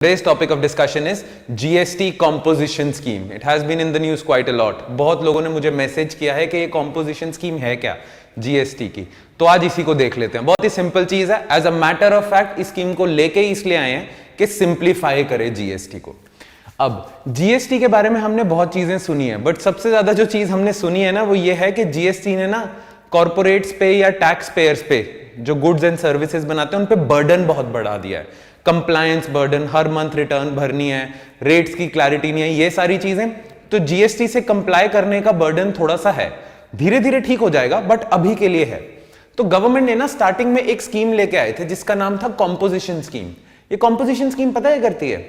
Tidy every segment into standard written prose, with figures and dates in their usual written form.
Today's topic of discussion is GST composition scheme. It has been in the news quite a lot. बहुत लोगों ने मुझे message किया है कि ये composition scheme है क्या GST की, तो आज इसी को देख लेते हैं। बहुत ही सिंपल चीज है। As a matter of fact इस स्कीम को लेके इसलिए आए हैं कि सिंप्लीफाई करे GST को। अब GST के बारे में हमने बहुत चीजें सुनी है, बट सबसे ज्यादा जो चीज हमने सुनी है ना वो ये है कि GST ने ना कॉर्पोरेट्स पे या टैक्स पेयर्स पे जो गुड्स एंड सर्विसेज बनाते हैं उन पे बर्डन बहुत बढ़ा दिया है। कंप्लायंस बर्डन, हर मंथ रिटर्न भरनी है, रेट्स की क्लैरिटी नहीं है, ये सारी चीजें। तो GST से कंप्लाई करने का बर्डन थोड़ा सा है, धीरे धीरे ठीक हो जाएगा, बट अभी के लिए है। तो गवर्नमेंट ने ना स्टार्टिंग में एक स्कीम लेके आए थे जिसका नाम था कॉम्पोजिशन स्कीम। ये कॉम्पोजिशन स्कीम पता है करती है,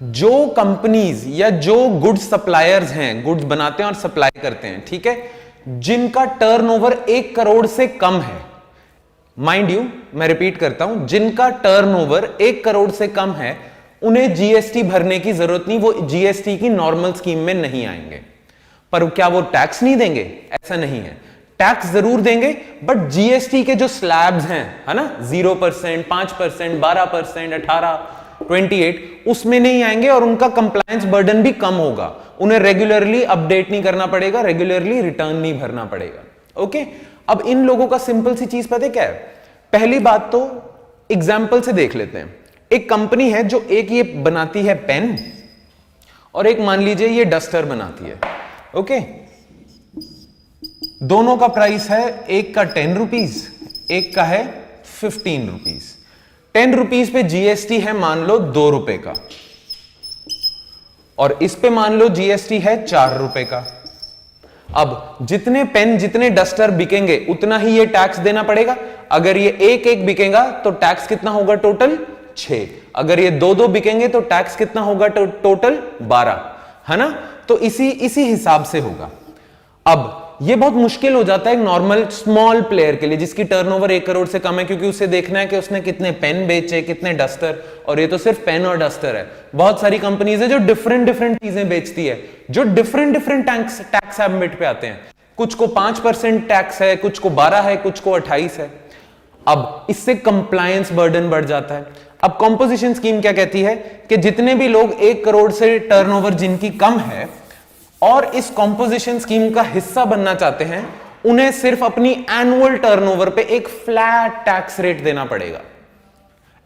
जो कंपनीज या जो गुड्स सप्लायर्स हैं, गुड्स बनाते हैं और सप्लाई करते हैं, ठीक है, जिनका टर्नओवर 1 करोड़ से कम है, माइंड यू मैं रिपीट करता हूं, जिनका टर्नओवर 1 करोड़ से कम है, उन्हें GST भरने की जरूरत नहीं, वो GST की नॉर्मल स्कीम में नहीं आएंगे। पर क्या वो टैक्स नहीं देंगे? ऐसा नहीं है, टैक्स जरूर देंगे, बट GST के जो स्लैब्स हैं, है ना, 0%, 5%, 12%, 18, 28, उसमें नहीं आएंगे और उनका कंप्लायंस बर्डन भी कम होगा। उन्हें रेगुलरली अपडेट नहीं करना पड़ेगा, रेगुलरली रिटर्न नहीं भरना पड़ेगा। ओके, अब इन लोगों का सिंपल सी चीज पता है क्या है? पहली बात तो एग्जाम्पल से देख लेते हैं। एक कंपनी है जो एक ये बनाती है पेन और एक मान लीजिए ये डस्टर बनाती है। ओके, दोनों का प्राइस है, एक का 10 रुपीज, एक का है 15 रुपीज। 10 रुपीज पे GST है मान लो 2 रुपए का, और इस पे मान लो GST है 4 रुपए का। अब जितने पेन, जितने डस्टर बिकेंगे उतना ही ये टैक्स देना पड़ेगा। अगर ये एक एक बिकेगा तो टैक्स कितना होगा? टोटल 6। अगर ये 2-2 बिकेंगे तो टैक्स कितना होगा? टोटल 12, है ना। तो इसी हिसाब से होगा। अब ये बहुत मुश्किल हो जाता है एक नॉर्मल स्मॉल प्लेयर के लिए जिसकी टर्नओवर 1 करोड़ से कम है, क्योंकि उसे देखना है कि उसने कितने पेन बेचे, कितने डस्टर, और ये तो सिर्फ पेन और डस्टर है। बहुत सारी कंपनीज है जो डिफरेंट चीजें बेचती है, जो डिफरेंट टैक्स एम्बिट पे आते हैं। कुछ को 5% टैक्स है, कुछ को 12 है, कुछ को 28 है। अब इससे कंप्लायंस बर्डन बढ़ जाता है। अब कॉम्पोजिशन स्कीम क्या कहती है कि जितने भी लोग 1 करोड़ से टर्नओवर जिनकी कम है और इस कॉम्पोजिशन स्कीम का हिस्सा बनना चाहते हैं, उन्हें सिर्फ अपनी एनुअल टर्नओवर पे एक फ्लैट टैक्स रेट देना पड़ेगा।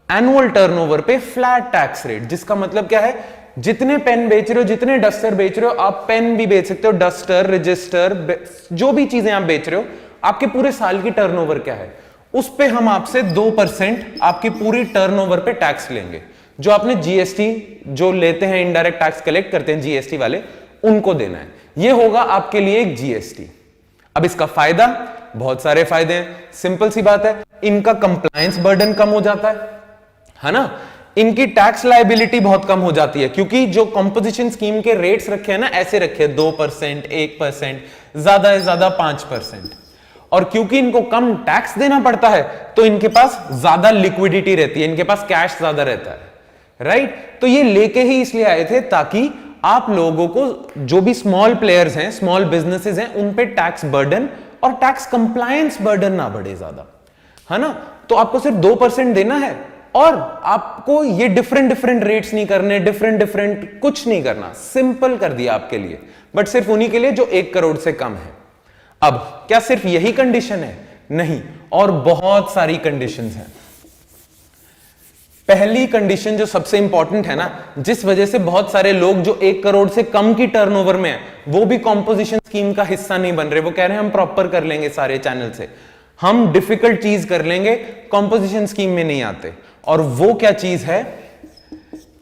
एनुअल टर्नओवर पे फ्लैट टैक्स रेट, जिसका मतलब क्या है, जितने पेन बेच रहे हो, जितने डस्टर बेच रहे हो, आप पेन भी बेच सकते हो, डस्टर, रजिस्टर, जो भी चीजें आप बेच रहे हो, आपके पूरे साल की टर्नओवर क्या है, उस पे हम आपसे 2% आपकी पूरी टर्नओवर पे टैक्स लेंगे। जो आपने GST जो लेते हैं, इनडायरेक्ट टैक्स कलेक्ट करते हैं GST वाले, उनको देना है। यह होगा आपके लिए एक GST। अब इसका फायदा, बहुत सारे फायदे हैं। सिंपल सी बात है, इनका कंप्लायंस बर्डन कम हो जाता है ना। इनकी टैक्स लायबिलिटी बहुत कम हो जाती है, क्योंकि जो कंपोजिशन स्कीम के रेट्स रखे हैं ना, ऐसे रखे हैं 2%, 1%, ज्यादा से ज्यादा 5%। और क्योंकि इनको कम टैक्स देना पड़ता है तो इनके पास ज्यादा लिक्विडिटी रहती है, इनके पास कैश ज्यादा रहता है, राइट। तो ये लेके ही इसलिए आए थे ताकि आप लोगों को, जो भी स्मॉल प्लेयर्स हैं, स्मॉल बिजनेसेस हैं, उन पे टैक्स बर्डन और टैक्स कंप्लायंस बर्डन ना बढ़े ज्यादा, है ना। तो आपको सिर्फ 2% देना है और आपको ये डिफरेंट रेट्स नहीं करने, डिफरेंट कुछ नहीं करना, सिंपल कर दिया आपके लिए, बट सिर्फ उन्हीं के लिए जो 1 करोड़ से कम है। अब क्या सिर्फ यही कंडीशन है? नहीं, और बहुत सारी कंडीशंस हैं। पहली कंडीशन जो सबसे इंपॉर्टेंट है ना, जिस वजह से बहुत सारे लोग जो 1 करोड़ से कम की टर्नओवर में है वो भी कॉम्पोजिशन स्कीम का हिस्सा नहीं बन रहे। वो कह रहे हैं हम प्रॉपर कर लेंगे सारे चैनल से, हम डिफिकल्ट चीज कर लेंगे, कॉम्पोजिशन स्कीम में नहीं आते। और वो क्या चीज है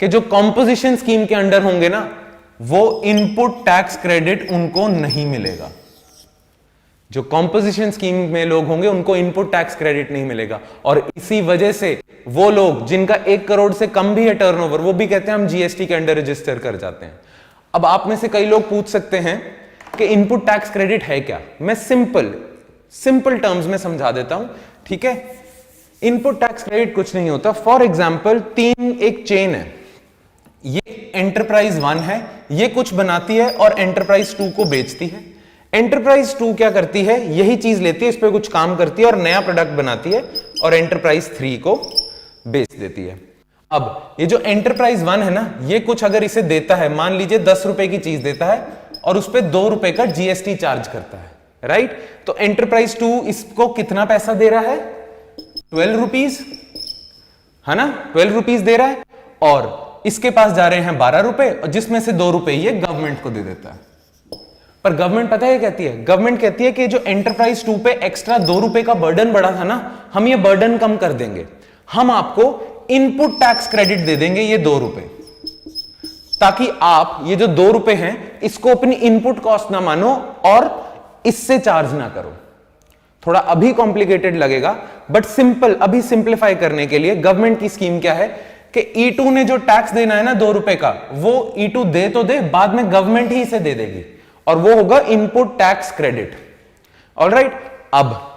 कि जो कॉम्पोजिशन स्कीम के अंडर होंगे ना, वो इनपुट टैक्स क्रेडिट उनको नहीं मिलेगा। जो कॉम्पोजिशन स्कीम में लोग होंगे उनको इनपुट टैक्स क्रेडिट नहीं मिलेगा, और इसी वजह से वो लोग जिनका 1 करोड़ से कम भी है टर्नओवर, वो भी कहते हैं हम GST के अंडर रजिस्टर कर जाते हैं। अब आप में से कई लोग पूछ सकते हैं कि इनपुट टैक्स क्रेडिट है क्या। मैं सिंपल टर्म्स में समझा देता हूं, ठीक है। इनपुट टैक्स क्रेडिट कुछ नहीं होता। फॉर एग्जाम्पल, एक चेन है, ये एंटरप्राइज 1 है, ये कुछ बनाती है और एंटरप्राइज 2 को बेचती है। एंटरप्राइज 2 क्या करती है, यही चीज लेती है, इस पे कुछ काम करती है और नया प्रोडक्ट बनाती है और एंटरप्राइज 3 को बेच देती है। अब ये जो एंटरप्राइज 1 है ना, ये कुछ अगर इसे देता है, मान लीजिए 10 रुपए की चीज देता है और उस पर 2 रुपए का जीएसटी चार्ज करता है, राइट? तो एंटरप्राइज 2 इसको कितना पैसा दे रहा है? 12 रुपीज, है ना? 12 रुपीज दे रहा है और इसके पास जा रहे हैं 12 रुपए, और जिसमें से 2 रुपए ये गवर्नमेंट को दे देता है। पर गवर्नमेंट पता है कहती है, गवर्नमेंट कहती है कि जो एंटरप्राइज 2 पे एक्स्ट्रा 2 रुपए का बर्डन बढ़ा था ना, हम ये बर्डन कम कर देंगे, हम आपको इनपुट टैक्स क्रेडिट दे देंगे ये 2 रुपए, ताकि आप ये जो 2 रुपए हैं इसको अपनी इनपुट कॉस्ट ना मानो और इससे चार्ज ना करो। थोड़ा अभी कॉम्प्लिकेटेड लगेगा बट सिंपल, अभी सिंप्लीफाई करने के लिए गवर्नमेंट की स्कीम क्या है कि E2 ने जो टैक्स देना है ना 2 रुपए का, वो E2 दे तो दे, बाद में गवर्नमेंट ही इसे दे देगी और वो होगा इनपुट टैक्स क्रेडिट। ऑलराइट, अब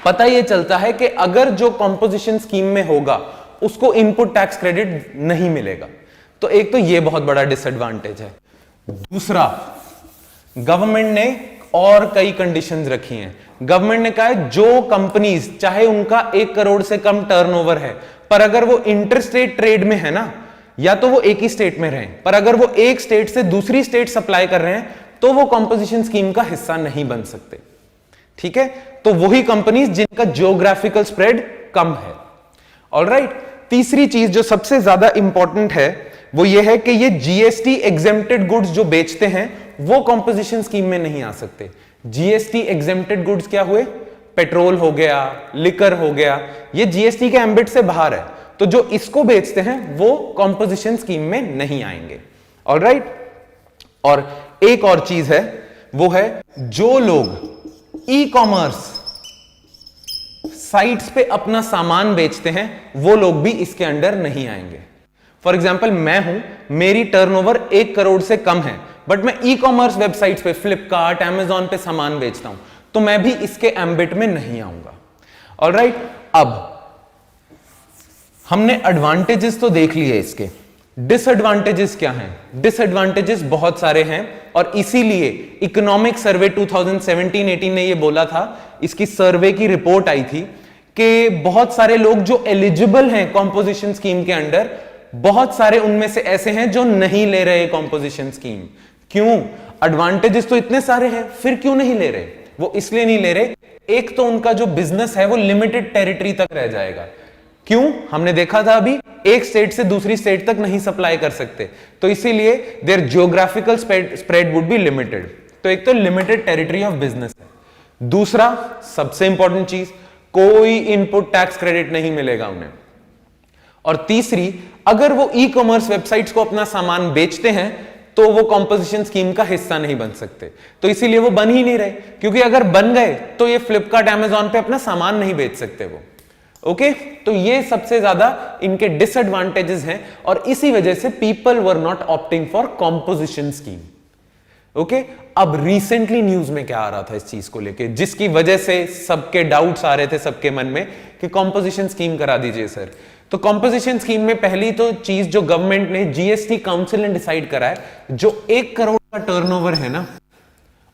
पता ये चलता है कि अगर जो कॉम्पोजिशन स्कीम में होगा उसको इनपुट टैक्स क्रेडिट नहीं मिलेगा, तो एक तो ये बहुत बड़ा डिसएडवांटेज है। दूसरा, गवर्नमेंट ने और कई कंडीशंस रखी हैं। गवर्नमेंट ने कहा है जो कंपनीज चाहे उनका 1 करोड़ से कम टर्नओवर है, पर अगर वो इंटरस्टेट ट्रेड में है ना, या तो वो एक ही स्टेट में रहें, पर अगर वो एक स्टेट से दूसरी स्टेट सप्लाई कर रहे हैं तो वो कॉम्पोजिशन स्कीम का हिस्सा नहीं बन सकते। ठीक है, तो वही कंपनीज जिनका जियोग्राफिकल स्प्रेड कम है। ऑलराइट, तीसरी चीज जो सबसे ज्यादा इंपॉर्टेंट है वो ये है कि ये जीएसटी एग्जेम्प्टेड गुड्स जो बेचते हैं वो कॉम्पोजिशन स्कीम में नहीं आ सकते। जीएसटी एग्जेम्प्टेड गुड्स क्या हुए? पेट्रोल हो गया, लिकर हो गया, ये जीएसटी के एम्बिट से बाहर है, तो जो इसको बेचते हैं वो कॉम्पोजिशन स्कीम में नहीं आएंगे। ऑलराइट, और एक और चीज है, वो है जो लोग ई कॉमर्स साइट्स पे अपना सामान बेचते हैं वो लोग भी इसके अंडर नहीं आएंगे। फॉर एग्जाम्पल, मैं हूं, मेरी टर्नओवर 1 करोड़ से कम है, बट मैं ई कॉमर्स वेबसाइट्स पे, फ्लिपकार्ट, अमेजॉन पे सामान बेचता हूं, तो मैं भी इसके एम्बिट में नहीं आऊंगा। ऑलराइट, अब हमने एडवांटेजेस तो देख लिए, इसके डिसएडवांटेजेस क्या हैं? डिसएडवांटेजेस बहुत सारे हैं और इसीलिए इकोनॉमिक सर्वे 2017-18 ने ये बोला था, इसकी सर्वे की रिपोर्ट आई थी कि बहुत सारे लोग जो एलिजिबल हैं कॉम्पोजिशन स्कीम के अंडर, बहुत सारे उनमें से ऐसे हैं जो नहीं ले रहे कॉम्पोजिशन स्कीम। क्यों? एडवांटेजेस तो इतने सारे हैं, फिर क्यों नहीं ले रहे? वो इसलिए नहीं ले रहे, एक तो उनका जो बिजनेस है वो लिमिटेड टेरिटरी तक रह जाएगा। क्यों? हमने देखा था अभी, एक स्टेट से दूसरी स्टेट तक नहीं सप्लाई कर सकते, तो इसीलिए their geographical spread would be limited. तो एक तो लिमिटेड टेरिटरी ऑफ बिजनेस है। दूसरा, सबसे इंपॉर्टेंट चीज, कोई इनपुट टैक्स क्रेडिट नहीं मिलेगा उन्हें। और तीसरी, अगर वो ई कॉमर्स वेबसाइट्स को अपना सामान बेचते हैं तो वो कॉम्पोजिशन स्कीम का हिस्सा नहीं बन सकते, तो इसीलिए वो बन ही नहीं रहे, क्योंकि अगर बन गए तो ये फ्लिपकार्ट, अमेजॉन पे अपना सामान नहीं बेच सकते वो। ओके, तो ये सबसे ज्यादा इनके डिसएडवांटेजेस हैं और इसी वजह से people were not opting for composition scheme. Okay, अब रिसेंटली न्यूज में क्या आ रहा था इस चीज को लेके, जिसकी वजह से सबके डाउट्स आ रहे थे सबके मन में कि कॉम्पोजिशन स्कीम करा दीजिए सर। तो कॉम्पोजिशन स्कीम में पहली तो चीज जो गवर्नमेंट ने, जीएसटी काउंसिल ने डिसाइड करा है, जो 1 करोड़ का टर्नओवर है ना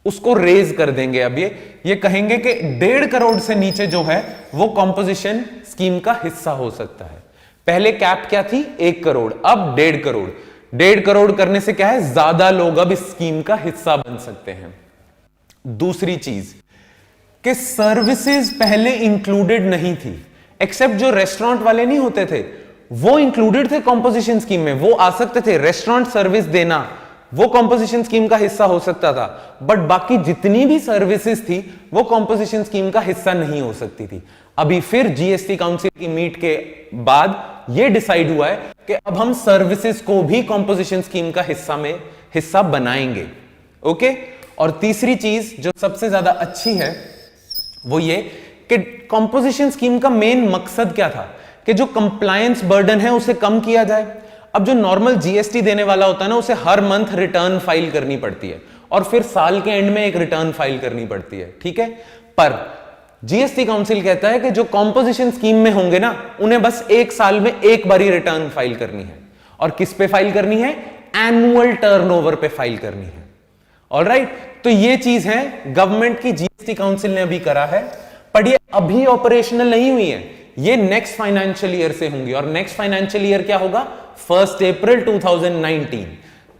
उसको रेज कर देंगे। अब ये कहेंगे कि 1.5 करोड़ से नीचे जो है वो कॉम्पोजिशन स्कीम का हिस्सा हो सकता है। पहले कैप क्या थी? 1 करोड़, अब 1.5 करोड़। 1.5 करोड़ करने से क्या है, ज्यादा लोग अब इस स्कीम का हिस्सा बन सकते हैं। दूसरी चीज कि सर्विसेज पहले इंक्लूडेड नहीं थी, एक्सेप्ट जो रेस्टोरेंट वाले नहीं होते थे वो इंक्लूडेड थे कॉम्पोजिशन स्कीम में, वो आ सकते थे रेस्टोरेंट सर्विस देना, वो कॉम्पोजिशन स्कीम का हिस्सा हो सकता था, बट बाकी जितनी भी सर्विसेज थी वो कॉम्पोजिशन स्कीम का हिस्सा नहीं हो सकती थी। अभी फिर जीएसटी काउंसिल की मीट के बाद यह डिसाइड हुआ है कि अब हम सर्विसेज को भी कॉम्पोजिशन स्कीम का हिस्सा बनाएंगे। ओके, और तीसरी चीज जो सबसे ज्यादा अच्छी है वो ये कि कॉम्पोजिशन स्कीम का मेन मकसद क्या था कि जो कंप्लायंस बर्डन है उसे कम किया जाए। अब जो नॉर्मल जीएसटी देने वाला होता है ना, उसे हर मंथ रिटर्न फाइल करनी पड़ती है और फिर साल के एंड में एक रिटर्न फाइल करनी पड़ती है, ठीक है। पर जीएसटी काउंसिल कहता है कि जो कॉम्पोजिशन स्कीम में होंगे ना, उन्हें बस 1 साल में एक बार ही रिटर्न फाइल करनी है। और किस पे फाइल करनी है? एनुअल टर्नओवर पे फाइल करनी है। ऑलराइट, तो ये चीज है गवर्नमेंट की, जीएसटी काउंसिल ने अभी करा है, पर ये अभी ऑपरेशनल नहीं हुई है, ये नेक्स्ट फाइनेंशियल ईयर से होंगी, और नेक्स्ट फाइनेंशियल ईयर क्या होगा? 1 अप्रैल 2019।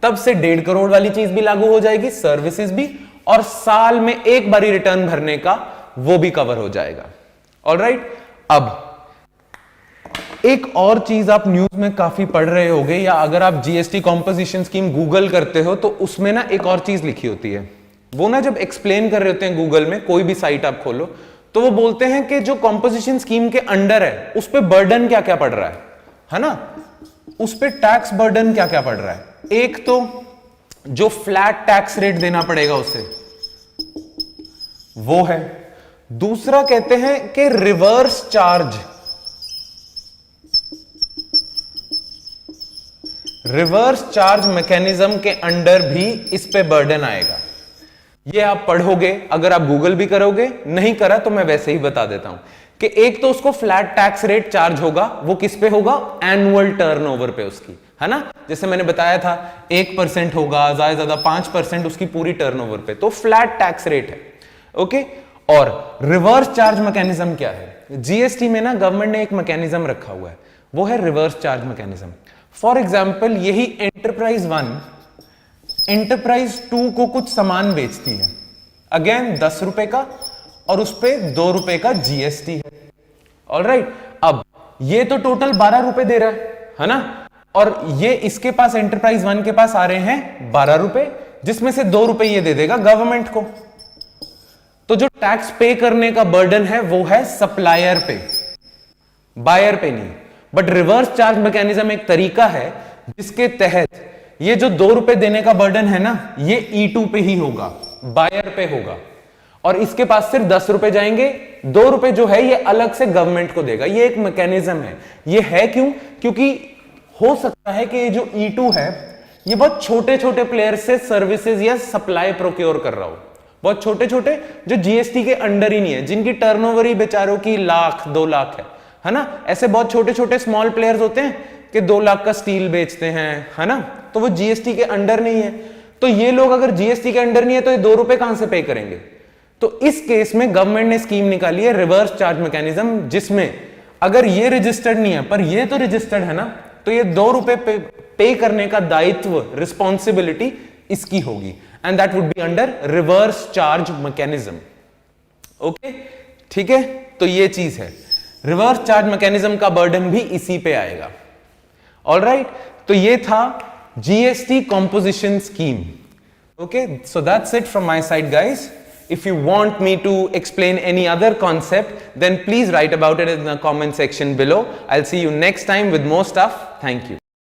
तब से 1.5 करोड़ वाली चीज भी लागू हो जाएगी, सर्विसेज भी, और साल में एक बारी रिटर्न भरने का वो भी कवर हो जाएगा। ऑलराइट, अब एक और चीज आप न्यूज में काफी पढ़ रहे होंगे, या अगर आप जीएसटी कॉम्पोजिशन स्कीम गूगल करते हो तो उसमें ना एक और चीज लिखी होती है। वो ना जब एक्सप्लेन कर रहे होते हैं गूगल में, कोई भी साइट आप खोलो, तो वो बोलते हैं कि जो कॉम्पोजिशन स्कीम के अंडर है उस पर बर्डन क्या क्या पड़ रहा है ना, उस पर टैक्स बर्डन क्या क्या पड़ रहा है। एक तो जो फ्लैट टैक्स रेट देना पड़ेगा उसे, वो है। दूसरा कहते हैं कि reverse charge, reverse charge mechanism के अंडर भी इस पे बर्डन आएगा। ये आप पढ़ोगे, अगर आप गूगल भी करोगे, नहीं करा तो मैं वैसे ही बता देता हूं कि एक तो उसको फ्लैट टैक्स रेट चार्ज होगा, वो किस पे होगा? एनुअल टर्नओवर पे उसकी, है ना। जैसे मैंने बताया था 1% होगा, ज्यादा ज्यादा 5% उसकी पूरी टर्नओवर पे, तो फ्लैट टैक्स रेट है। ओके, और रिवर्स चार्ज मैकेनिज्म क्या है? जीएसटी में ना गवर्नमेंट ने एक मैकेनिज्म रखा हुआ है, वो है reverse charge mechanism. For example, यही एंटरप्राइज 1 एंटरप्राइज 2 को कुछ सामान बेचती है, अगेन 10 रुपए का, और उस पर 2 रुपए का जीएसटी है। ऑलराइट, अब ये तो टोटल 12 रुपए दे रहा है ना, और ये इसके पास एंटरप्राइज 1 के पास आ रहे हैं 12 रुपए, जिसमें से 2 रुपए ये दे देगा गवर्नमेंट को। तो जो टैक्स पे करने का बर्डन है वो है सप्लायर पे, बायर पे नहीं। बट रिवर्स चार्ज मैकेनिज्म एक तरीका है जिसके तहत ये जो 2 रुपए देने का बर्डन है ना, ये E2 पे ही होगा, बायर पे होगा, और इसके पास सिर्फ 10 रुपए जाएंगे, 2 रुपए जो है ये अलग से गवर्नमेंट को देगा। ये एक मैकेनिज्म है। ये है क्यों? क्योंकि हो सकता है कि ये जो E2 है ये बहुत छोटे छोटे प्लेयर से सर्विसेज या सप्लाई प्रोक्योर कर रहा हो, बहुत छोटे छोटे जो जीएसटी के अंडर ही नहीं है, जिनकी टर्नओवर ही बेचारों की 1 लाख 2 लाख है ना। ऐसे बहुत छोटे छोटे स्मॉल प्लेयर्स होते हैं कि 2 लाख का स्टील बेचते हैं, है ना, तो वो जीएसटी के अंडर नहीं है। तो ये लोग अगर जीएसटी के अंडर नहीं है तो ये 2 रुपए कहां से पे करेंगे? तो इस केस में गवर्नमेंट ने स्कीम निकाली है रिवर्स चार्ज मैकेनिज्म, जिसमें अगर ये रजिस्टर्ड नहीं है पर ये तो रजिस्टर्ड है ना, तो ये 2 रुपए पे करने का दायित्व, रिस्पॉन्सिबिलिटी इसकी होगी, and that would be under reverse charge mechanism. Okay, ठीक है, तो ये चीज है, रिवर्स चार्ज मैकेनिज्म का बर्डन भी इसी पे आएगा। ऑलराइट, तो ये था GST composition scheme. Okay, so that's it from my side guys. If you want me to explain any other concept, then please write about it in the comment section below. I'll see you next time with more stuff. Thank you.